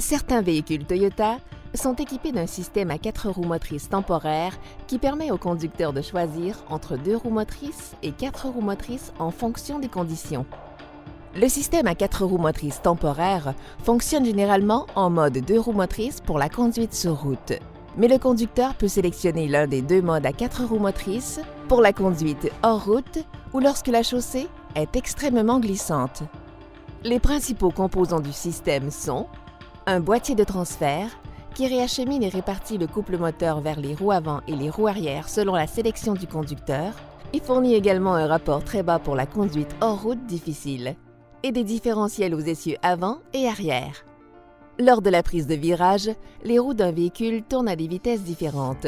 Certains véhicules Toyota sont équipés d'un système à 4 roues motrices temporaires qui permet au conducteur de choisir entre 2 roues motrices et 4 roues motrices en fonction des conditions. Le système à 4 roues motrices temporaires fonctionne généralement en mode 2 roues motrices pour la conduite sur route. Mais le conducteur peut sélectionner l'un des 2 modes à 4 roues motrices pour la conduite hors route ou lorsque la chaussée est extrêmement glissante. Les principaux composants du système sont un boîtier de transfert qui réachemine et répartit le couple moteur vers les roues avant et les roues arrière selon la sélection du conducteur. Il fournit également un rapport très bas pour la conduite hors route difficile et des différentiels aux essieux avant et arrière. Lors de la prise de virage, les roues d'un véhicule tournent à des vitesses différentes.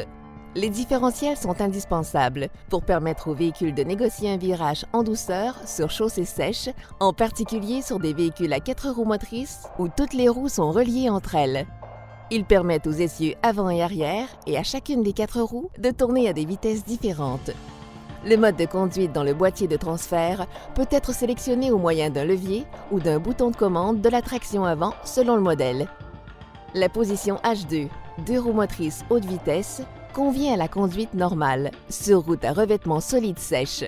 Les différentiels sont indispensables pour permettre au véhicule de négocier un virage en douceur sur chaussée sèche, en particulier sur des véhicules à 4 roues motrices où toutes les roues sont reliées entre elles. Ils permettent aux essieux avant et arrière et à chacune des 4 roues de tourner à des vitesses différentes. Le mode de conduite dans le boîtier de transfert peut être sélectionné au moyen d'un levier ou d'un bouton de commande de la traction avant selon le modèle. La position H2, 2 roues motrices haute vitesse, convient à la conduite normale, sur route à revêtement solide sèche.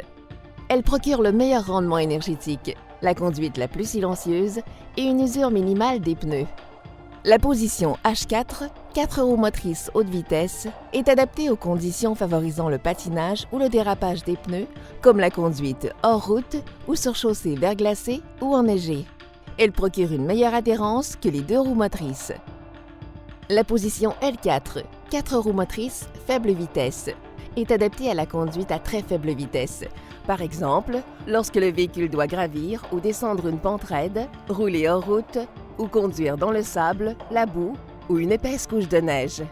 Elle procure le meilleur rendement énergétique, la conduite la plus silencieuse et une usure minimale des pneus. La position H4, 4 roues motrices haute vitesse, est adaptée aux conditions favorisant le patinage ou le dérapage des pneus, comme la conduite hors route ou sur chaussée verglacée ou enneigée. Elle procure une meilleure adhérence que les 2 roues motrices. La position L4, 4 roues motrices faible vitesse, est adaptée à la conduite à très faible vitesse. Par exemple, lorsque le véhicule doit gravir ou descendre une pente raide, rouler hors route ou conduire dans le sable, la boue ou une épaisse couche de neige.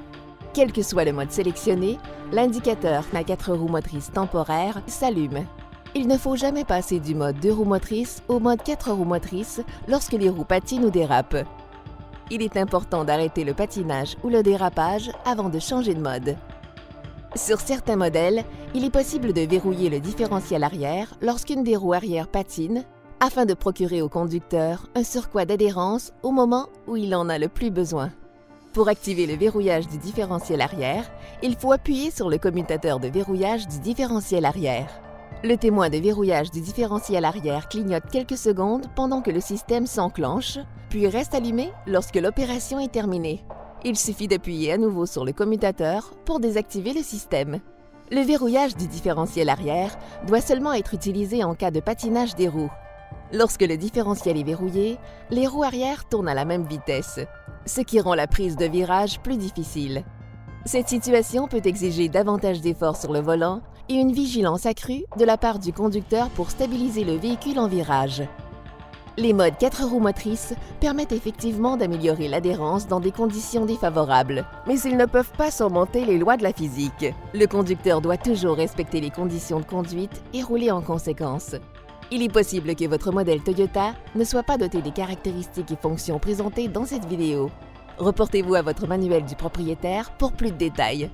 Quel que soit le mode sélectionné, l'indicateur à 4 roues motrices temporaires s'allume. Il ne faut jamais passer du mode 2 roues motrices au mode 4 roues motrices lorsque les roues patinent ou dérapent. Il est important d'arrêter le patinage ou le dérapage avant de changer de mode. Sur certains modèles, il est possible de verrouiller le différentiel arrière lorsqu'une des roues arrière patine, afin de procurer au conducteur un surcroît d'adhérence au moment où il en a le plus besoin. Pour activer le verrouillage du différentiel arrière, il faut appuyer sur le commutateur de verrouillage du différentiel arrière. Le témoin de verrouillage du différentiel arrière clignote quelques secondes pendant que le système s'enclenche, puis reste allumé lorsque l'opération est terminée. Il suffit d'appuyer à nouveau sur le commutateur pour désactiver le système. Le verrouillage du différentiel arrière doit seulement être utilisé en cas de patinage des roues. Lorsque le différentiel est verrouillé, les roues arrière tournent à la même vitesse, ce qui rend la prise de virage plus difficile. Cette situation peut exiger davantage d'efforts sur le volant et une vigilance accrue de la part du conducteur pour stabiliser le véhicule en virage. Les modes 4 roues motrices permettent effectivement d'améliorer l'adhérence dans des conditions défavorables, mais ils ne peuvent pas surmonter les lois de la physique. Le conducteur doit toujours respecter les conditions de conduite et rouler en conséquence. Il est possible que votre modèle Toyota ne soit pas doté des caractéristiques et fonctions présentées dans cette vidéo. Reportez-vous à votre manuel du propriétaire pour plus de détails.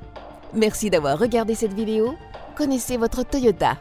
Merci d'avoir regardé cette vidéo. Connaissez votre Toyota.